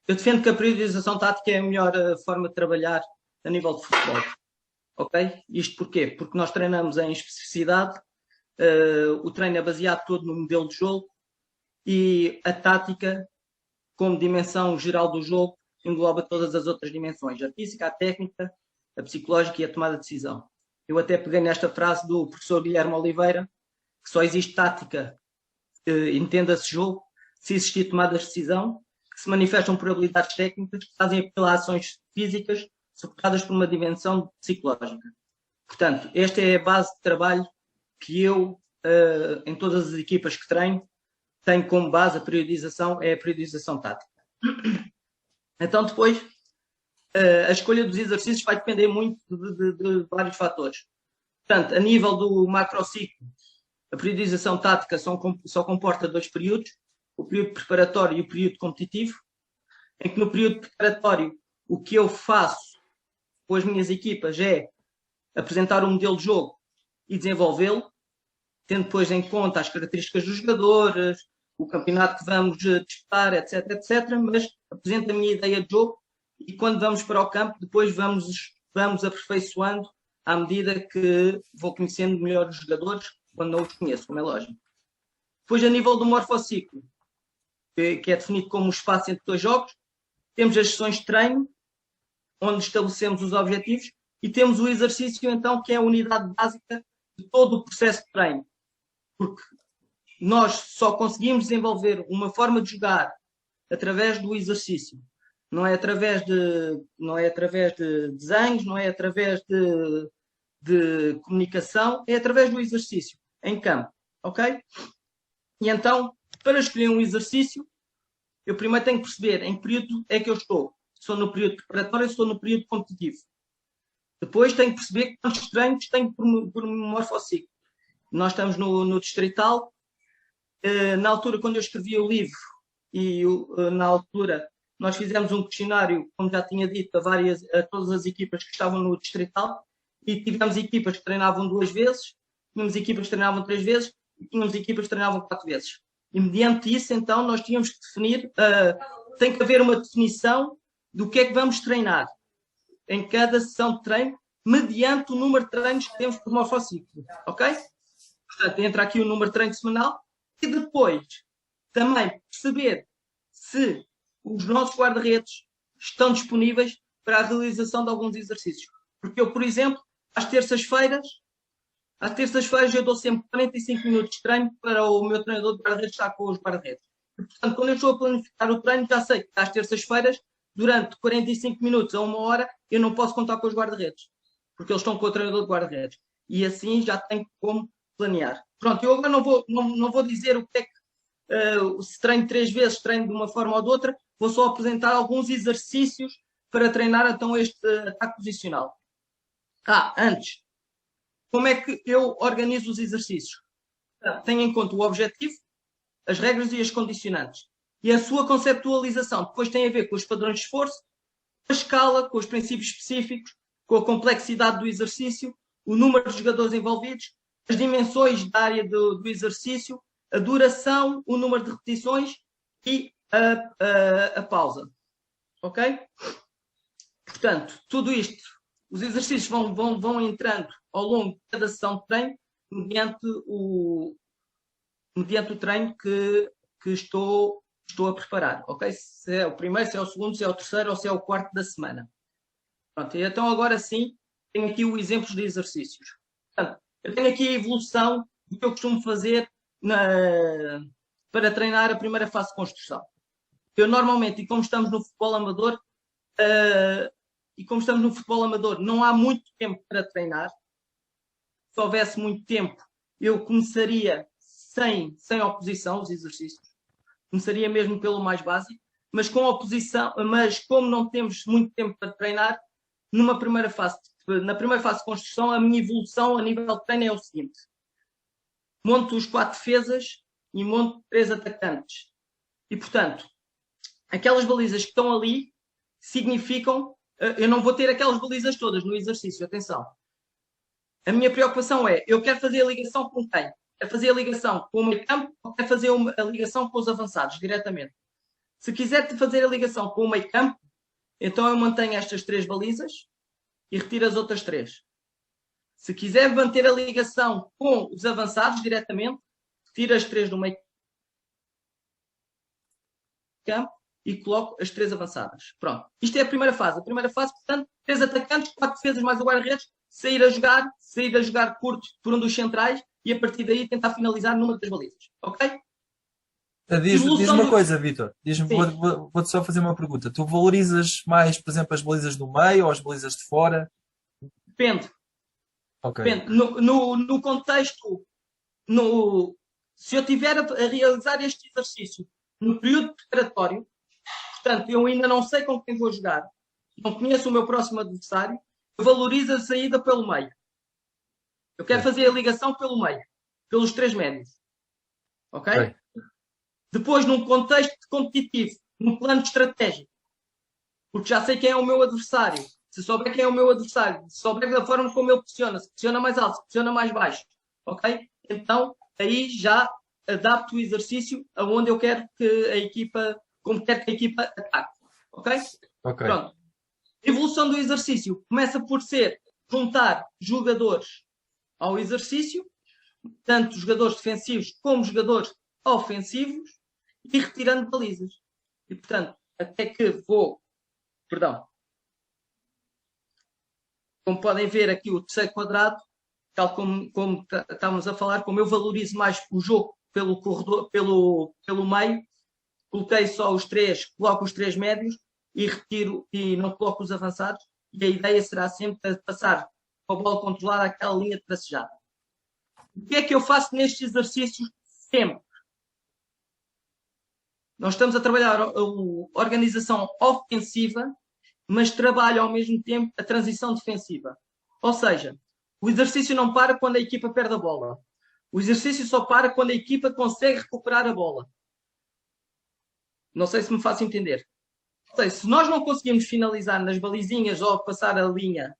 Eu defendo que a periodização tática é a melhor forma de trabalhar a nível de futebol. Ok? Isto porquê? Porque nós treinamos em especificidade, o treino é baseado todo no modelo de jogo e a tática, como dimensão geral do jogo, engloba todas as outras dimensões: a física, a técnica, a psicológica e a tomada de decisão. Eu até peguei nesta frase do professor Guilherme Oliveira, que só existe tática, entenda-se jogo, se existir tomadas de decisão, que se manifestam por habilidades técnicas, que fazem apelo a ações físicas, suportadas por uma dimensão psicológica. Portanto, esta é a base de trabalho que eu, em todas as equipas que treino, tenho como base a periodização, é a periodização tática. Então, depois, a escolha dos exercícios vai depender muito de vários fatores. Portanto, a nível do macrociclo, a periodização tática só comporta 2 períodos, o período preparatório e o período competitivo, em que no período preparatório o que eu faço com as minhas equipas é apresentar um modelo de jogo e desenvolvê-lo, tendo depois em conta as características dos jogadores, o campeonato que vamos disputar, etc, etc, mas apresento a minha ideia de jogo e quando vamos para o campo, depois vamos aperfeiçoando à medida que vou conhecendo melhor os jogadores, quando não os conheço, como é lógico. Depois, a nível do morfociclo, que é definido como o espaço entre 2 jogos, temos as sessões de treino, onde estabelecemos os objetivos, e temos o exercício, então, que é a unidade básica de todo o processo de treino. Porque nós só conseguimos desenvolver uma forma de jogar através do exercício. Não é através de desenhos, não é através de comunicação, é através do exercício, em campo. Ok? E então, para escolher um exercício, eu primeiro tenho que perceber em que período é que eu estou. Estou no período preparatório ou estou no período competitivo. Depois tenho que perceber quantos treinos tenho por morfociclo. Nós estamos no distrital. Na altura, quando eu escrevi o livro, e na altura nós fizemos um questionário, como já tinha dito, a todas as equipas que estavam no distrital, e tivemos equipas que treinavam 2 vezes, tínhamos equipas que treinavam 3 vezes, e tínhamos equipas que treinavam 4 vezes. E mediante isso, então, nós tínhamos que definir, tem que haver uma definição do que é que vamos treinar em cada sessão de treino, mediante o número de treinos que temos por morfociclo. Ok? Portanto, entra aqui o número de treino semanal e depois também perceber se os nossos guarda-redes estão disponíveis para a realização de alguns exercícios. Porque eu, por exemplo, às terças-feiras eu dou sempre 45 minutos de treino para o meu treinador de guarda-redes estar com os guarda-redes. Portanto, quando eu estou a planificar o treino, já sei que às terças-feiras, durante 45 minutos a 1 hora, eu não posso contar com os guarda-redes, porque eles estão com o treinador de guarda-redes. E assim já tenho como planear. Pronto, eu agora não vou dizer o que é que se treino 3 vezes, treino de uma forma ou de outra, vou só apresentar alguns exercícios para treinar então este ataque posicional. Antes, como é que eu organizo os exercícios? Tenho em conta o objetivo, as regras e as condicionantes. E a sua conceptualização depois tem a ver com os padrões de esforço, a escala, com os princípios específicos, com a complexidade do exercício, o número de jogadores envolvidos, as dimensões da área do exercício, a duração, o número de repetições e a pausa. Ok? Portanto, tudo isto, os exercícios vão entrando ao longo de cada sessão de treino, mediante o treino que estou a preparar. Ok? Se é o primeiro, se é o segundo, se é o terceiro ou se é o quarto da semana. Pronto, então agora sim, tenho aqui os exemplos de exercícios. Portanto, eu tenho aqui a evolução do que eu costumo fazer para treinar a primeira fase de construção. Eu normalmente, e como estamos no futebol amador, não há muito tempo para treinar. Se houvesse muito tempo, eu começaria sem oposição os exercícios. Começaria mesmo pelo mais básico, mas com oposição, mas como não temos muito tempo para treinar, na primeira fase de construção, a minha evolução a nível de treino é o seguinte: monto os 4 defesas e monto 3 atacantes. E, portanto, aquelas balizas que estão ali significam... Eu não vou ter aquelas balizas todas no exercício, atenção. A minha preocupação é, eu quero fazer a ligação com quem? Quero fazer a ligação com o meio campo ou quero fazer a ligação com os avançados, diretamente? Se quiser fazer a ligação com o meio campo, então eu mantenho estas 3 balizas e retiro as outras 3. Se quiser manter a ligação com os avançados diretamente, retiro as 3 do meio campo e coloco as 3 avançadas. Pronto. Isto é a primeira fase. A primeira fase, portanto, 3 atacantes, 4 defesas mais o guarda-redes, sair a jogar curto por um dos centrais e a partir daí tentar finalizar numa das balizas. Ok? Diz uma coisa, Vitor. Sim. Vou-te só fazer uma pergunta. Tu valorizas mais, por exemplo, as balizas do meio ou as balizas de fora? Depende. Ok. Depende. No contexto, se eu estiver a realizar este exercício no período preparatório, portanto, eu ainda não sei com quem vou jogar, não conheço o meu próximo adversário, eu valorizo a saída pelo meio. Eu quero fazer a ligação pelo meio, pelos 3 médios. Ok? Depois, num contexto competitivo, num plano estratégico, porque já sei quem é o meu adversário. Se souber quem é o meu adversário, se souber da forma como ele pressiona, se pressiona mais alto, se pressiona mais baixo, ok? Então, aí já adapto o exercício aonde eu quero que a equipa, como quero que a equipa ataque, ok? Pronto. A evolução do exercício começa por ser juntar jogadores ao exercício, tanto jogadores defensivos como jogadores ofensivos, e retirando balizas. E, portanto, até que vou... Perdão. Como podem ver aqui o terceiro quadrado, tal como estávamos a falar, como eu valorizo mais o jogo pelo corredor, pelo meio, coloquei só os 3, coloco os 3 médios e retiro e não coloco os avançados. E a ideia será sempre passar com a bola controlada àquela linha de tracejada. O que é que eu faço nestes exercícios sempre? Nós estamos a trabalhar a organização ofensiva, mas trabalho ao mesmo tempo a transição defensiva. Ou seja, o exercício não para quando a equipa perde a bola. O exercício só para quando a equipa consegue recuperar a bola. Não sei se me faço entender. Ou seja, se nós não conseguimos finalizar nas balizinhas ou passar a linha,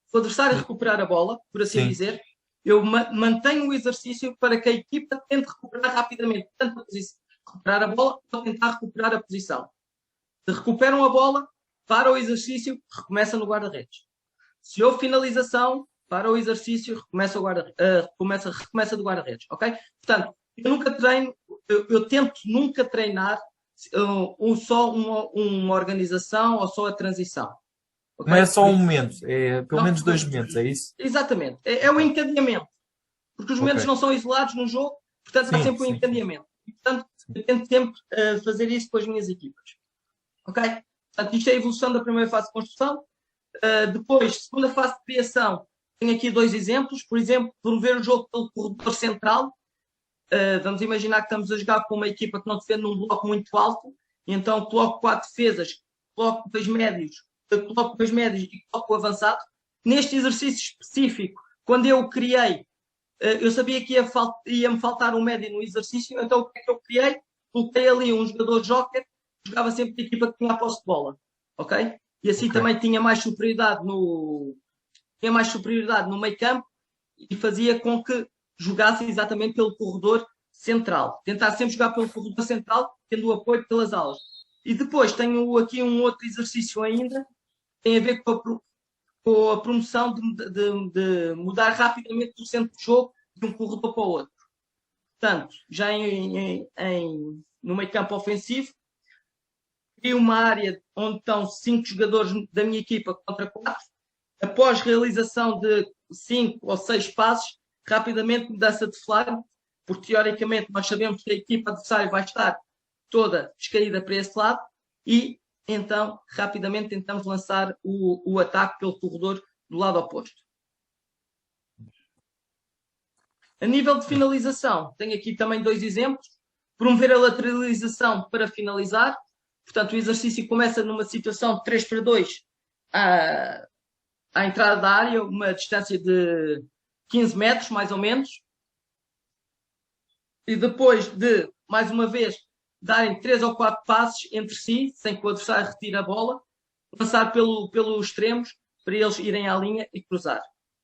se o adversário recuperar a bola, por assim dizer, eu mantenho o exercício para que a equipa tente recuperar rapidamente tanto a posição, recuperar a bola ou tentar recuperar a posição. Se recuperam a bola, para o exercício, recomeça no guarda-redes. Se houve finalização, para o exercício, recomeça do guarda-redes, ok? Portanto, eu nunca treino, eu tento nunca treinar só uma organização ou só a transição. Okay? Não é só um momento, é pelo menos 2 momentos, é isso? Exatamente, é o encadeamento. Porque os momentos não são isolados no jogo, portanto há sempre um encadeamento. E, portanto, eu tento sempre fazer isso com as minhas equipas. Ok? Portanto, isto é a evolução da primeira fase de construção. Depois, segunda fase de criação, tenho aqui 2 exemplos. Por exemplo, promover o jogo pelo corredor central. Vamos imaginar que estamos a jogar com uma equipa que não defende num bloco muito alto, e então coloco 4 defesas, coloco 2 médios e coloco o avançado. Neste exercício específico, quando eu criei, eu sabia que ia-me faltar um médio no exercício, então o que é que eu criei? Coloquei ali um jogador joker, jogava sempre a equipa que tinha a posse de bola, ok? E assim também tinha mais superioridade no meio campo e fazia com que jogasse exatamente pelo corredor central. Tentar sempre jogar pelo corredor central, tendo o apoio pelas alas. E depois tenho aqui um outro exercício ainda, tem a ver com a promoção de mudar rapidamente do centro de jogo de um corredor para o outro. Portanto, já no meio campo ofensivo, crio uma área onde estão 5 jogadores da minha equipa contra 4. Após realização de 5 ou 6 passos, rapidamente mudança de flanco, porque teoricamente nós sabemos que a equipa adversária vai estar toda descaída para esse lado e então rapidamente tentamos lançar o ataque pelo corredor do lado oposto. A nível de finalização, tenho aqui também 2 exemplos. Promover a lateralização para finalizar. Portanto, o exercício começa numa situação de 3-2 à entrada da área, uma distância de 15 metros, mais ou menos. E depois de, mais uma vez, darem 3 ou 4 passos entre si, sem que o adversário retire a bola, lançar pelos extremos para eles irem à linha e cruzar.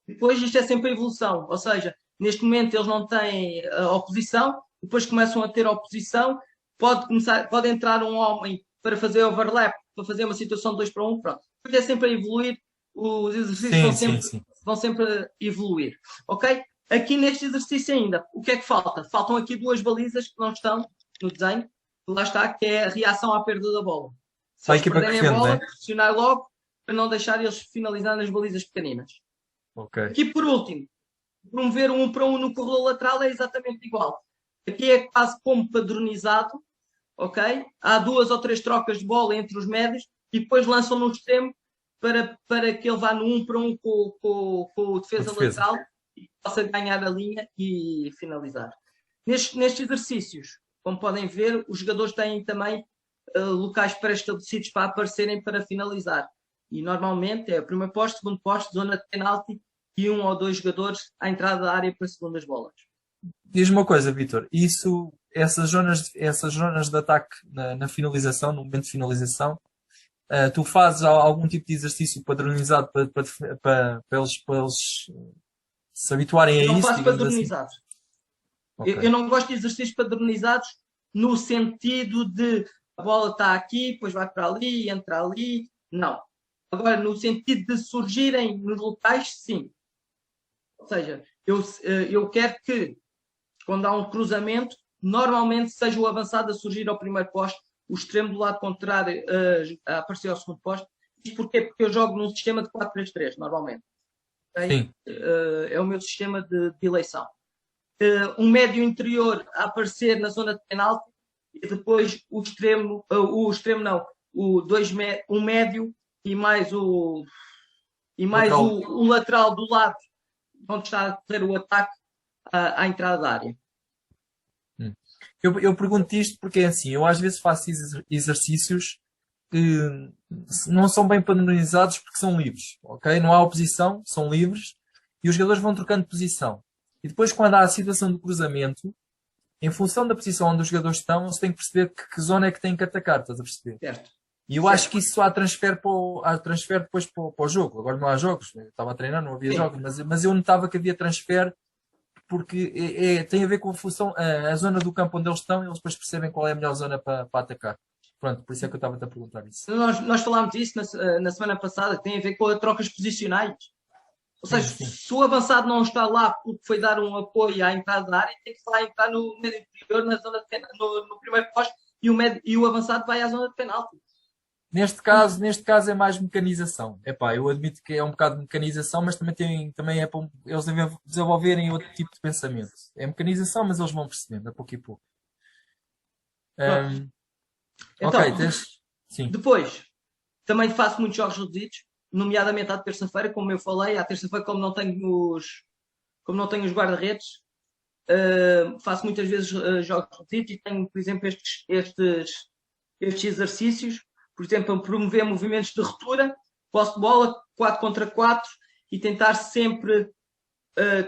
Depois isto é sempre a evolução, ou seja, neste momento eles não têm a oposição, depois começam a ter a oposição, pode entrar um homem para fazer overlap, para fazer uma situação de 2 para 1, pronto. Depois é sempre a evoluir, os exercícios Sim. vão sempre evoluir, ok? Aqui neste exercício ainda, o que é que falta? Faltam aqui 2 balizas que não estão no desenho, lá está, que é a reação à perda da bola. Se Para a eles equipa que perderem a defende, bola, né? pressionar logo, para não deixar eles finalizar nas balizas pequeninas. Ok. Aqui, por último, promover um 1 para 1 no corredor lateral é exatamente igual. Aqui é quase como padronizado, ok? Há 2 ou 3 trocas de bola entre os médios e depois lançam no extremo para que ele vá no 1 para 1 com o defesa lateral e possa ganhar a linha e finalizar. Nestes exercícios, como podem ver, os jogadores têm também locais pré-estabelecidos para aparecerem para finalizar. E normalmente é o primeiro poste, segundo poste, zona de penalti e 1 ou 2 jogadores à entrada da área para segundas bolas. Diz-me uma coisa, Vítor, essas zonas de ataque na finalização, no momento de finalização, tu fazes algum tipo de exercício padronizado para eles se habituarem a Não isso, faço digamos assim? padronizados. Ok. Eu não gosto de exercícios padronizados no sentido de a bola está aqui, depois vai para ali, entra ali. Não. Agora, no sentido de surgirem nos locais, sim. Ou seja, eu quero que, quando há um cruzamento, normalmente seja o avançado a surgir ao primeiro poste, o extremo do lado contrário a aparecer ao segundo poste. Isto porquê? Porque eu jogo num sistema de 4-3-3, normalmente. Okay? Sim. É o meu sistema de eleição. Um médio interior a aparecer na zona de penalti e depois o extremo não, um médio e mais o lateral do lado onde está a correr o ataque à entrada da área. Eu pergunto isto porque é assim, eu às vezes faço exercícios que não são bem padronizados porque são livres, ok? Não há oposição, são livres e os jogadores vão trocando de posição. E depois, quando há a situação do cruzamento, em função da posição onde os jogadores estão, eles têm que perceber que zona é que têm que atacar, estás a perceber? Certo. E eu acho que isso há transfer depois para o jogo. Agora não há jogos, eu estava a treinar, não havia jogos, mas eu notava que havia transfer porque tem a ver com a função, a zona do campo onde eles estão, e eles depois percebem qual é a melhor zona para atacar. Pronto, por isso é que eu estava-te a perguntar isso. Nós falámos disso na semana passada, que tem a ver com as trocas posicionais. Ou seja, Sim. se o avançado não está lá porque foi dar um apoio à entrada da área, tem que lá entrar no médio interior, na zona de no primeiro poste, e o avançado vai à zona de penalti. Neste caso é mais mecanização. Epá, eu admito que é um bocado de mecanização, mas também é para eles desenvolverem outro tipo de pensamento. É mecanização, mas eles vão percebendo, a pouco e pouco. Então, ok, sim. Depois, também faço muitos jogos reduzidos, nomeadamente à terça-feira, como eu falei, à terça-feira, como não tenho os guarda-redes, faço muitas vezes jogos reduzidos e tenho, por exemplo, estes exercícios, por exemplo, promover movimentos de ruptura, posse de bola, 4 contra 4, e tentar sempre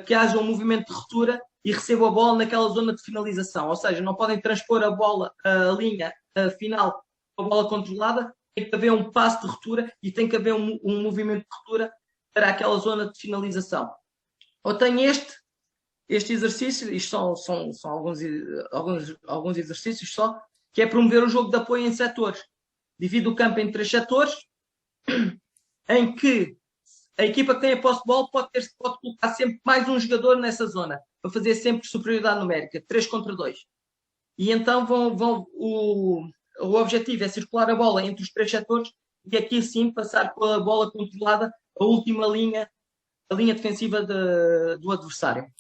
que haja um movimento de ruptura e receba a bola naquela zona de finalização. Ou seja, não podem transpor a bola, a linha final, a bola controlada, tem que haver um passo de ruptura e tem que haver um movimento de ruptura para aquela zona de finalização. Eu tenho este exercício, isto são alguns exercícios só, que é promover o jogo de apoio em setores. Divide o campo em 3 setores, em que a equipa que tem a posse de bola pode colocar sempre mais um jogador nessa zona, para fazer sempre superioridade numérica, 3 contra 2. E então o objetivo é circular a bola entre os 3 setores e aqui sim passar com a bola controlada a última linha, a linha defensiva do adversário.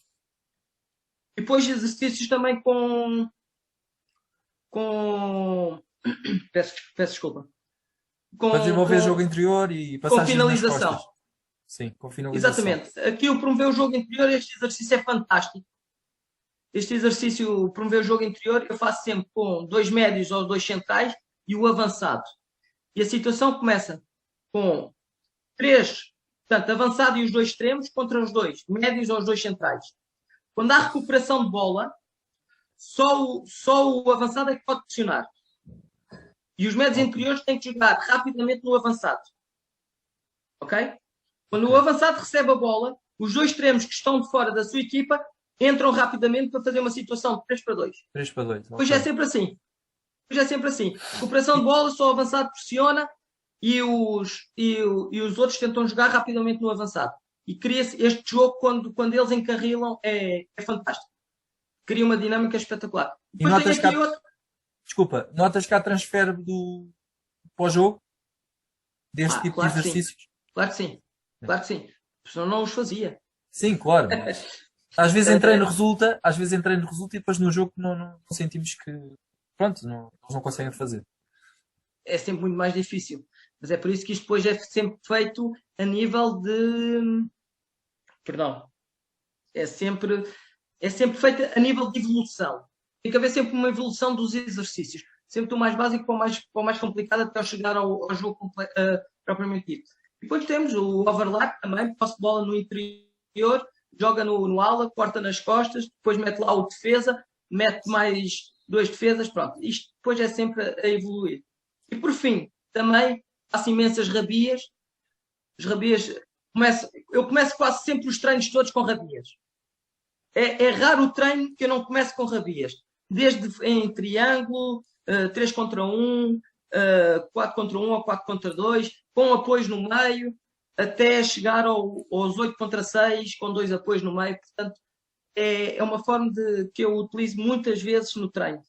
E depois exercícios também com peço desculpa. Para desenvolver jogo interior e passagem nas costas. Sim, com finalização. Exatamente. Aqui o promover o jogo interior, este exercício é fantástico. Este exercício, promover o jogo interior, eu faço sempre com 2 médios ou 2 centrais e o avançado. E a situação começa com 3, portanto, avançado e os 2 extremos contra os 2 médios ou os 2 centrais. Quando há recuperação de bola, só o avançado é que pode pressionar. E os médios interiores têm que jogar rapidamente no avançado. Ok? Quando o avançado recebe a bola, os 2 extremos que estão de fora da sua equipa entram rapidamente para fazer uma situação de 3 para 2. 3 para 2. Pois é sempre assim. é sempre assim. Recuperação de bola, só o avançado pressiona e os outros tentam jogar rapidamente no avançado. E cria-se este jogo, quando eles encarrilam, é fantástico. Cria uma dinâmica espetacular. E Depois tem notas que aqui outro. desculpa, notas que há transfer do pós-jogo deste tipo de Claro que sim. exercícios? Claro que sim. Claro que sim. Senão não os fazia. Sim, claro. Mas às vezes em treino resulta e depois no jogo não sentimos que, pronto, eles não conseguem fazer. É sempre muito mais difícil. Mas é por isso que isto depois é sempre feito a nível de. Perdão. É sempre feito a nível de evolução. Tem que haver sempre uma evolução dos exercícios. Sempre do mais básico para o mais complicado até chegar ao jogo propriamente dito. Depois temos o overlap também, posse de bola no interior, joga no ala, corta nas costas, depois mete lá o defesa, mete mais 2 defesas, pronto. Isto depois é sempre a evoluir. E por fim, também faço imensas rabias. As rabias, eu começo quase sempre os treinos todos com rabias. É raro o treino que eu não comece com rabias. Desde em triângulo, 3 contra 1, 4 contra 1 ou 4 contra 2, com apoios no meio, até chegar aos 8 contra 6, com 2 apoios no meio. Portanto, é uma forma que eu utilizo muitas vezes no treino.